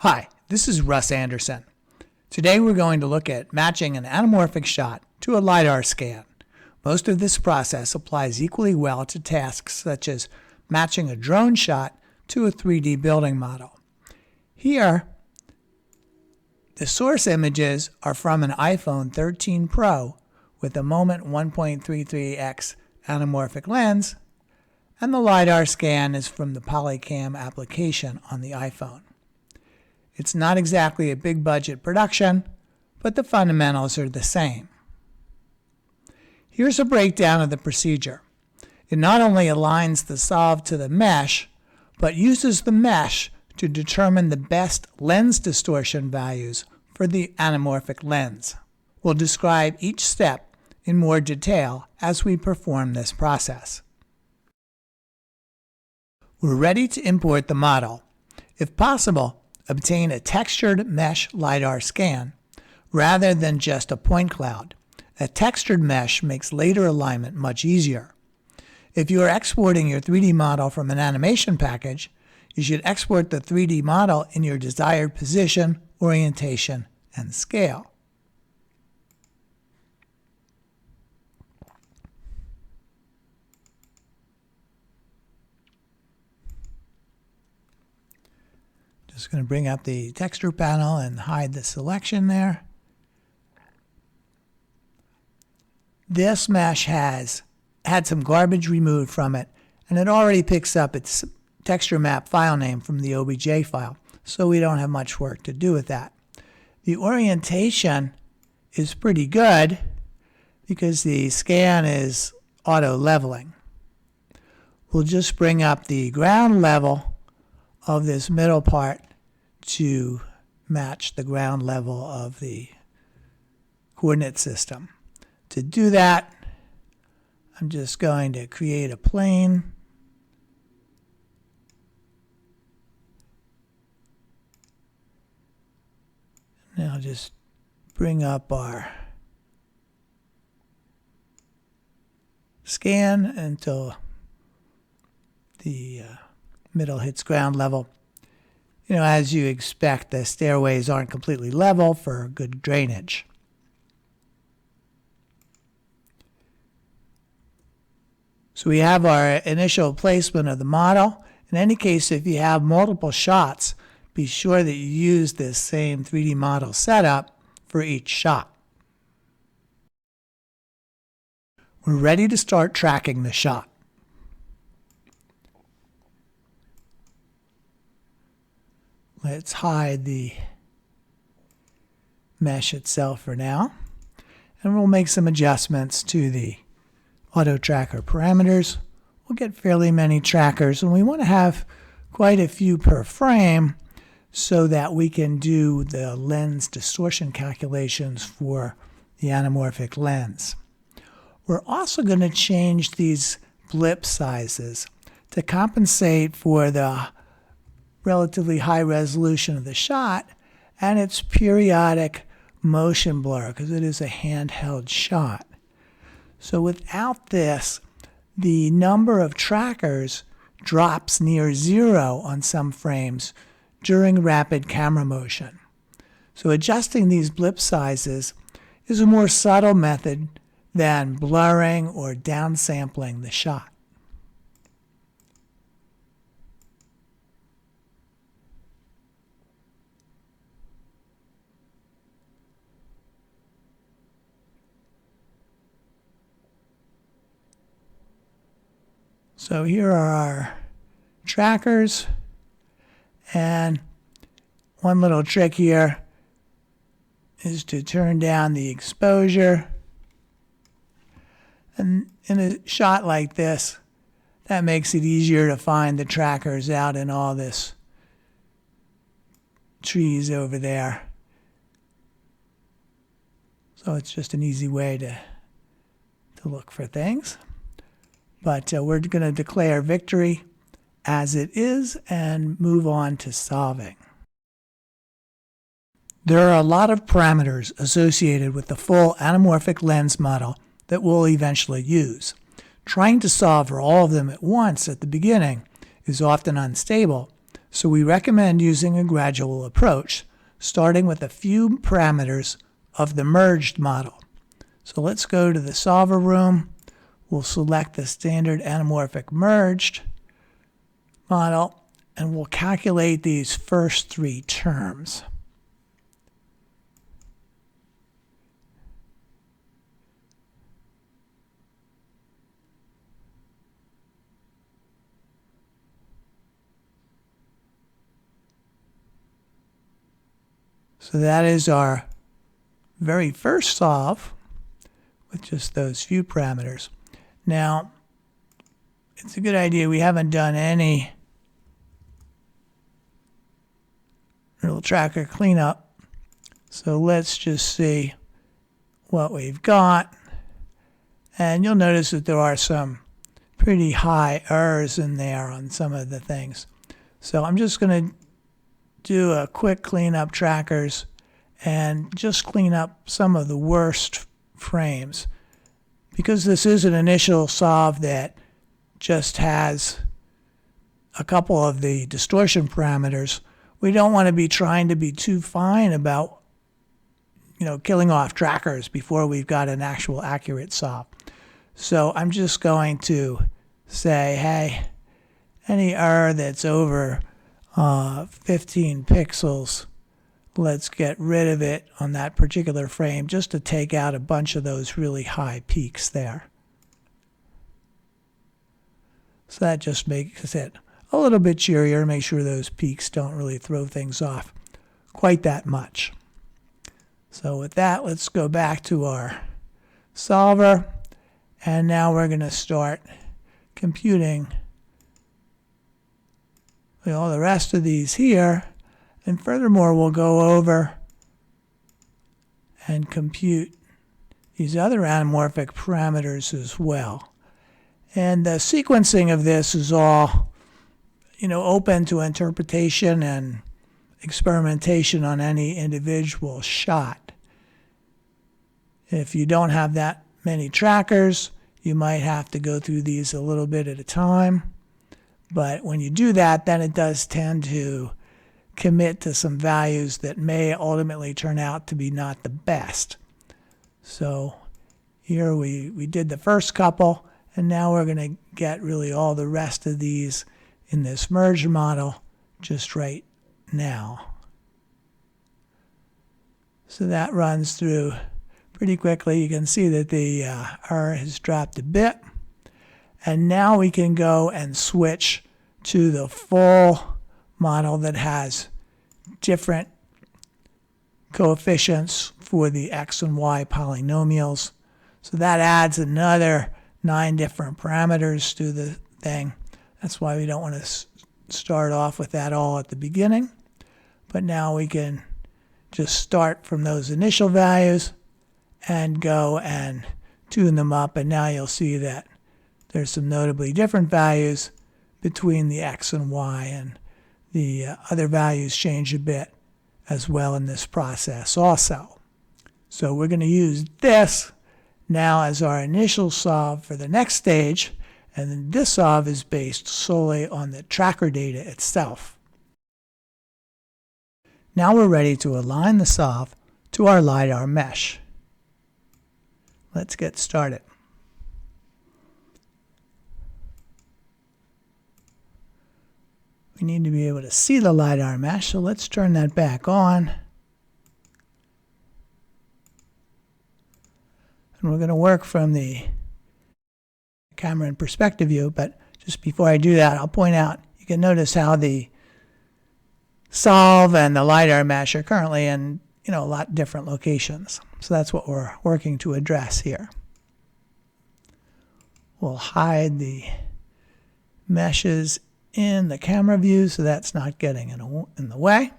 Hi, this is Russ Andersson. Today we're going to look at matching an anamorphic shot to a Lidar scan. Most of this process applies equally well to tasks such as matching a drone shot to a 3D building model. Here, the source images are from an iPhone 13 Pro with a Moment 1.33x anamorphic lens, and the Lidar scan is from the Polycam application on the iPhone. It's not exactly a big budget production, but the fundamentals are the same. Here's a breakdown of the procedure. It not only aligns the solve to the mesh, but uses the mesh to determine the best lens distortion values for the anamorphic lens. We'll describe each step in more detail as we perform this process. We're ready to import the model. If possible, obtain a textured mesh Lidar scan rather than just a point cloud. A textured mesh makes later alignment much easier. If you are exporting your 3D model from an animation package, you should export the 3D model in your desired position, orientation, and scale. Just going to bring up the texture panel and hide the selection there. This mesh has had some garbage removed from it, and it already picks up its texture map file name from the OBJ file, so we don't have much work to do with that. The orientation is pretty good because the scan is auto leveling. We'll just bring up the ground level of this middle part to match the ground level of the coordinate system. To do that, I'm just going to create a plane. Now just bring up our scan until the middle hits ground level. You know, as you expect, the stairways aren't completely level for good drainage. So we have our initial placement of the model. In any case, if you have multiple shots, be sure that you use this same 3D model setup for each shot. We're ready to start tracking the shot. Let's hide the mesh itself for now, and we'll make some adjustments to the auto tracker parameters. We'll get fairly many trackers, and we want to have quite a few per frame so that we can do the lens distortion calculations for the anamorphic lens. We're also going to change these blip sizes to compensate for the relatively high resolution of the shot and its periodic motion blur because it is a handheld shot. So without this, the number of trackers drops near zero on some frames during rapid camera motion. So adjusting these blip sizes is a more subtle method than blurring or downsampling the shot. So here are our trackers, and one little trick here is to turn down the exposure. And in a shot like this, that makes it easier to find the trackers out in all this trees over there. So it's just an easy way to look for things. But we're going to declare victory as it is and move on to solving. There are a lot of parameters associated with the full anamorphic lens model that we'll eventually use. Trying to solve for all of them at once at the beginning is often unstable, So we recommend using a gradual approach, starting with a few parameters of the merged model. So let's go to the solver room. We'll select the standard anamorphic merged model, and we'll calculate these first three terms. So that is our very first solve with just those few parameters. Now, it's a good idea. We haven't done any real tracker cleanup. So let's just see what we've got. And you'll notice that there are some pretty high errors in there on some of the things. So I'm just going to do a quick cleanup trackers and just clean up some of the worst frames. Because this is an initial solve that just has a couple of the distortion parameters, we don't want to be trying to be too fine about, killing off trackers before we've got an actual accurate solve. So I'm just going to say, hey, any error that's over 15 pixels, let's get rid of it on that particular frame just to take out a bunch of those really high peaks there. So that just makes it a little bit cheerier, make sure those peaks don't really throw things off quite that much. So with that, let's go back to our solver, and now we're going to start computing all the rest of these here. And furthermore, we'll go over and compute these other anamorphic parameters as well. And the sequencing of this is all, open to interpretation and experimentation on any individual shot. If you don't have that many trackers, you might have to go through these a little bit at a time. But when you do that, then it does tend to commit to some values that may ultimately turn out to be not the best. So here we did the first couple, and now we're going to get really all the rest of these in this merged model just right now. So that runs through pretty quickly. You can see that the error has dropped a bit. And now we can go and switch to the full model that has different coefficients for the x and y polynomials. So that adds another 9 different parameters to the thing. That's why we don't want to start off with that all at the beginning. But now we can just start from those initial values and go and tune them up. And now you'll see that there's some notably different values between the x and y, and the other values change a bit as well in this process also. So we're going to use this now as our initial solve for the next stage, and then this solve is based solely on the tracker data itself. Now we're ready to align the solve to our Lidar mesh. Let's get started. We need to be able to see the Lidar mesh, so let's turn that back on. And we're going to work from the camera and perspective view, but just before I do that, I'll point out, you can notice how the solve and the Lidar mesh are currently in a lot different locations. So that's what we're working to address here. We'll hide the meshes in the camera view so that's not getting in the way.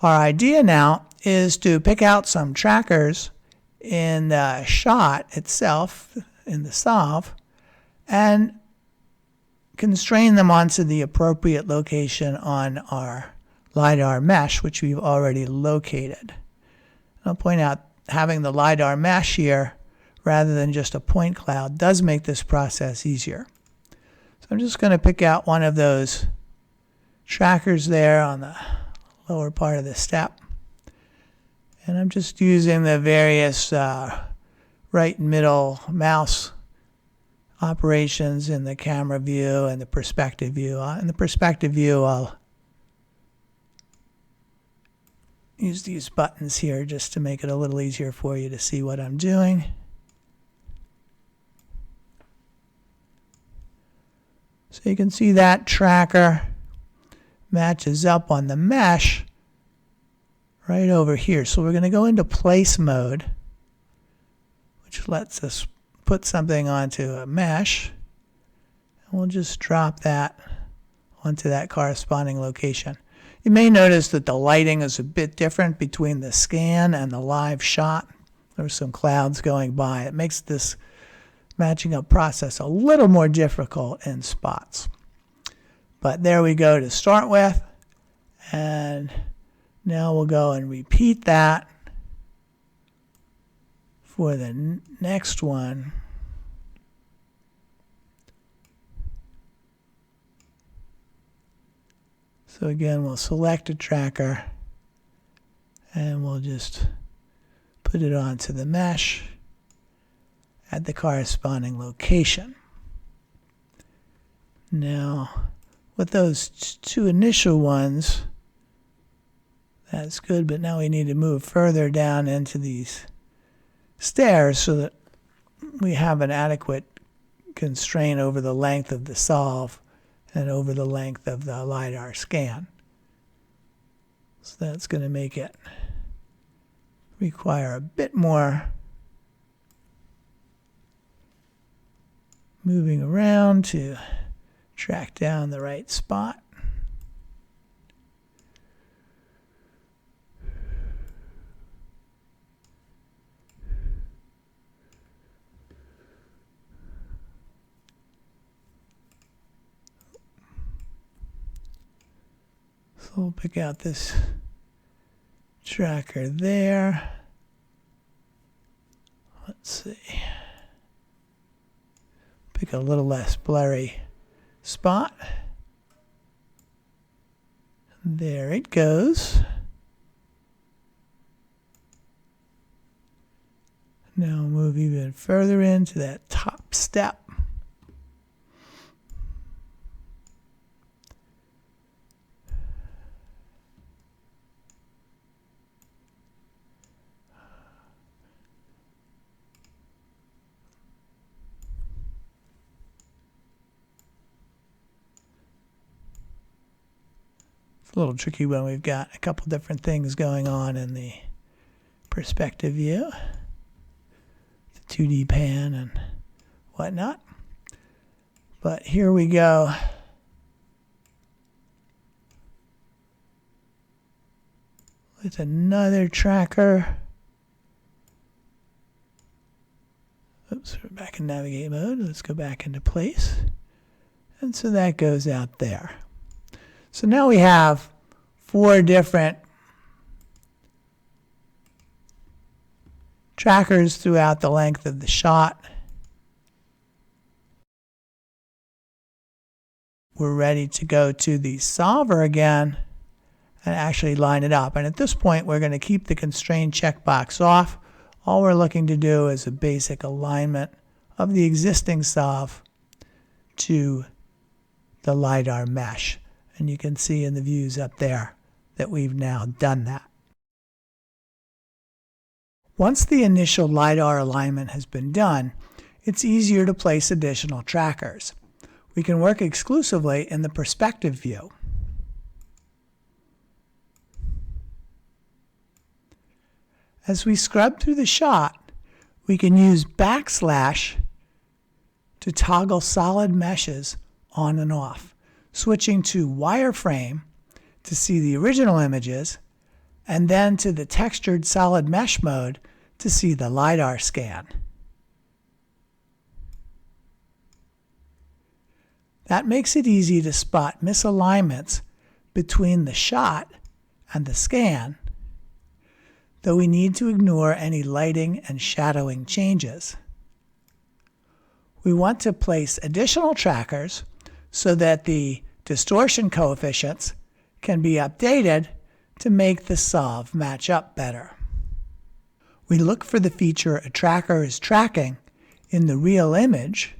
Our idea now is to pick out some trackers in the shot itself, in the solve, and constrain them onto the appropriate location on our Lidar mesh, which we've already located. I'll point out having the Lidar mesh here rather than just a point cloud does make this process easier. So I'm just going to pick out one of those trackers there on the lower part of the step. And I'm just using the various right and middle mouse operations in the camera view and the perspective view. In the perspective view, I'll use these buttons here just to make it a little easier for you to see what I'm doing. So you can see that tracker matches up on the mesh right over here. So we're going to go into place mode, which lets us put something onto a mesh. And we'll just drop that onto that corresponding location. You may notice that the lighting is a bit different between the scan and the live shot. There's some clouds going by. It makes this matching up process a little more difficult in spots. But there we go to start with. And now we'll go and repeat that for the next one. So again, we'll select a tracker and we'll just put it onto the mesh at the corresponding location. Now, with those two initial ones, that's good, but now we need to move further down into these stairs so that we have an adequate constraint over the length of the solve and over the length of the Lidar scan. So that's going to make it require a bit more moving around to track down the right spot. So we'll pick out this tracker there. Let's see. Pick a little less blurry spot. There it goes. Now move even further into that top step. A little tricky when we've got a couple different things going on in the perspective view, the 2D pan and whatnot. But here we go. With another tracker. Oops, we're back in navigate mode. Let's go back into place. And so that goes out there. So now we have 4 different trackers throughout the length of the shot. We're ready to go to the solver again and actually line it up. And at this point, we're going to keep the constraint checkbox off. All we're looking to do is a basic alignment of the existing solve to the Lidar mesh. And you can see in the views up there that we've now done that. Once the initial Lidar alignment has been done, it's easier to place additional trackers. We can work exclusively in the perspective view. As we scrub through the shot, we can use backslash to toggle solid meshes on and off, switching to wireframe to see the original images, and then to the textured solid mesh mode to see the Lidar scan. That makes it easy to spot misalignments between the shot and the scan, though we need to ignore any lighting and shadowing changes. We want to place additional trackers so that the distortion coefficients can be updated to make the solve match up better. We look for the feature a tracker is tracking in the real image,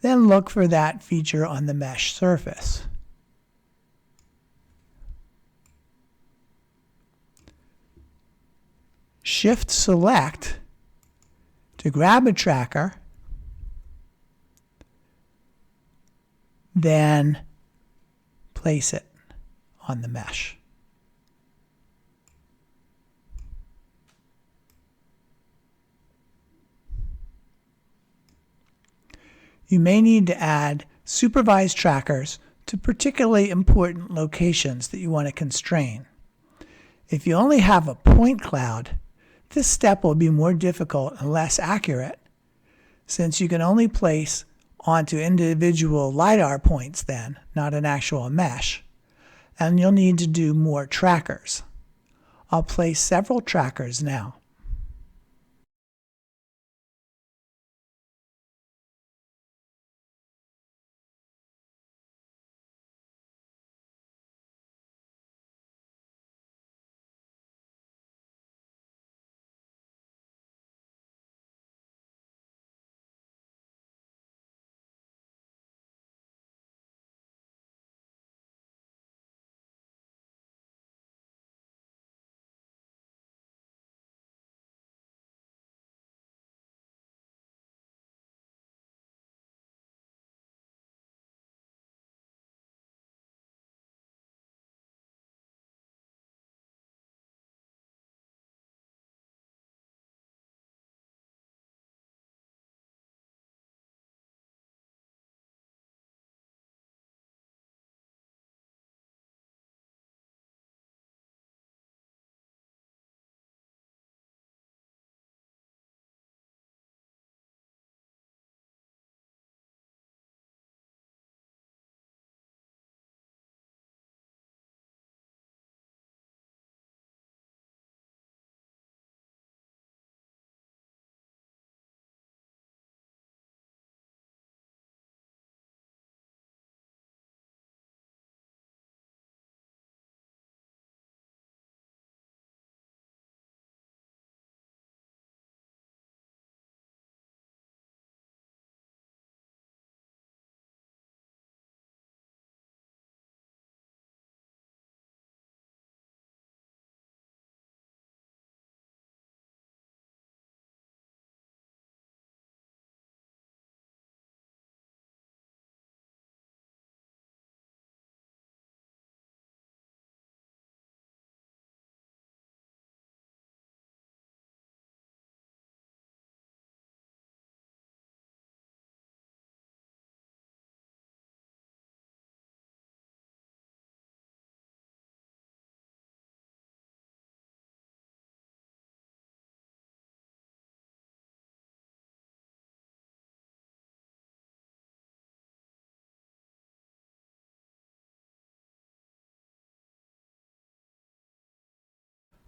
then look for that feature on the mesh surface. Shift select to grab a tracker, then place it on the mesh. You may need to add supervised trackers to particularly important locations that you want to constrain. If you only have a point cloud, this step will be more difficult and less accurate, since you can only place onto individual Lidar points then, not an actual mesh, and you'll need to do more trackers. I'll place several trackers now.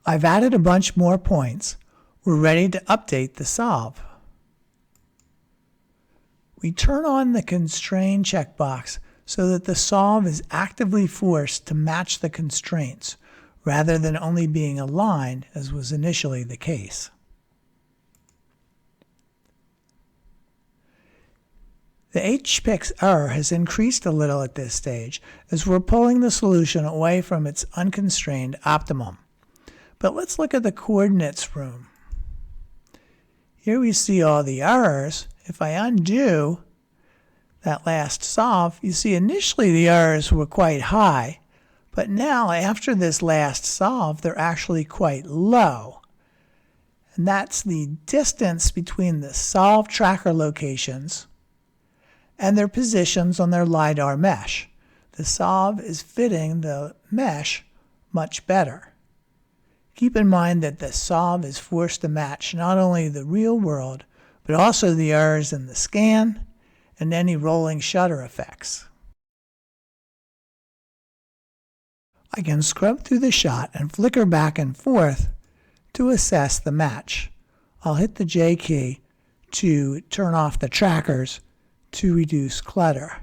I've added a bunch more points. We're ready to update the solve. We turn on the Constrain checkbox so that the solve is actively forced to match the constraints, rather than only being aligned as was initially the case. The HPIC's error has increased a little at this stage as we're pulling the solution away from its unconstrained optimum. But let's look at the coordinates room. Here we see all the errors. If I undo that last solve, you see initially the errors were quite high, but now after this last solve, they're actually quite low. And that's the distance between the solve tracker locations and their positions on their Lidar mesh. The solve is fitting the mesh much better. Keep in mind that the solve is forced to match not only the real world, but also the errors in the scan and any rolling shutter effects. I can scrub through the shot and flicker back and forth to assess the match. I'll hit the J key to turn off the trackers to reduce clutter.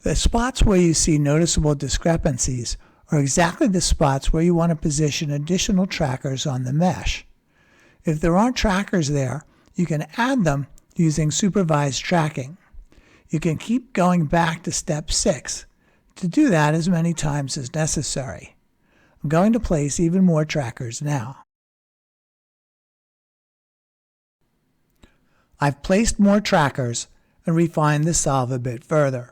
The spots where you see noticeable discrepancies are exactly the spots where you want to position additional trackers on the mesh. If there aren't trackers there, you can add them using supervised tracking. You can keep going back to step 6 to do that as many times as necessary. I'm going to place even more trackers now. I've placed more trackers and refined the solve a bit further.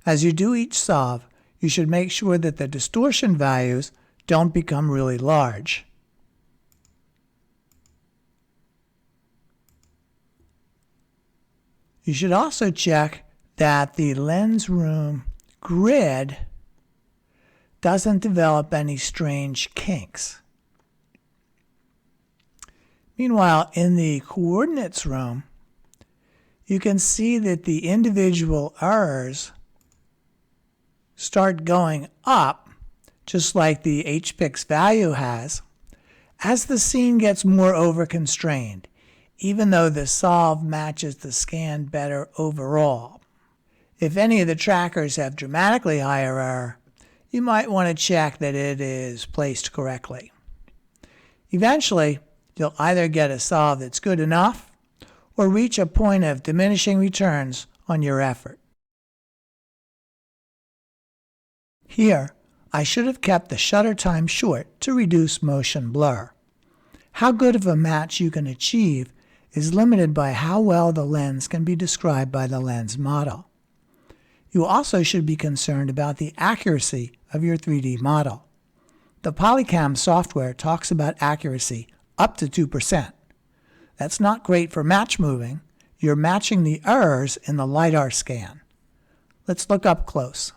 As you do each solve, you should make sure that the distortion values don't become really large. You should also check that the lens room grid doesn't develop any strange kinks. Meanwhile, in the coordinates room, you can see that the individual errors start going up, just like the HPICS value has, as the scene gets more over-constrained, even though the solve matches the scan better overall. If any of the trackers have dramatically higher error, you might want to check that it is placed correctly. Eventually, you'll either get a solve that's good enough or reach a point of diminishing returns on your effort. Here, I should have kept the shutter time short to reduce motion blur. How good of a match you can achieve is limited by how well the lens can be described by the lens model. You also should be concerned about the accuracy of your 3D model. The Polycam software talks about accuracy up to 2%. That's not great for match moving. You're matching the errors in the Lidar scan. Let's look up close.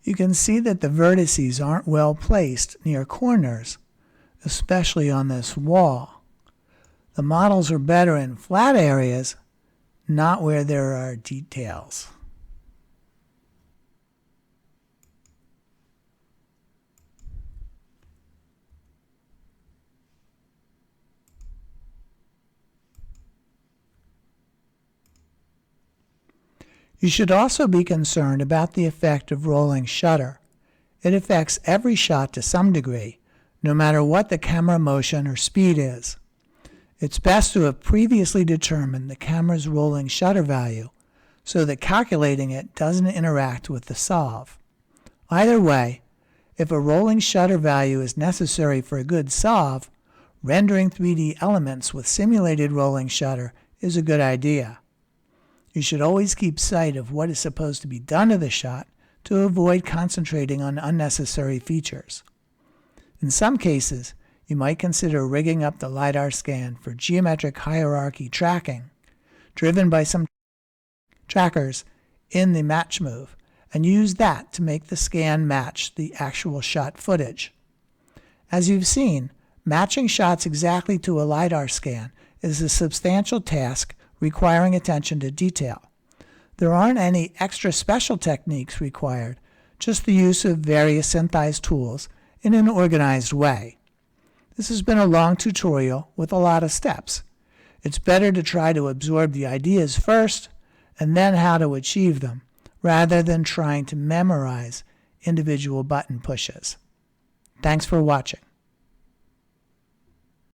You can see that the vertices aren't well placed near corners, especially on this wall. The models are better in flat areas, not where there are details. You should also be concerned about the effect of rolling shutter. It affects every shot to some degree, no matter what the camera motion or speed is. It's best to have previously determined the camera's rolling shutter value so that calculating it doesn't interact with the solve. Either way, if a rolling shutter value is necessary for a good solve, rendering 3D elements with simulated rolling shutter is a good idea. You should always keep sight of what is supposed to be done to the shot to avoid concentrating on unnecessary features. In some cases, you might consider rigging up the Lidar scan for geometric hierarchy tracking, driven by some trackers in the match move, and use that to make the scan match the actual shot footage. As you've seen, matching shots exactly to a Lidar scan is a substantial task requiring attention to detail. There aren't any extra special techniques required, just the use of various SynthEyes tools in an organized way. This has been a long tutorial with a lot of steps. It's better to try to absorb the ideas first and then how to achieve them, rather than trying to memorize individual button pushes. Thanks for watching.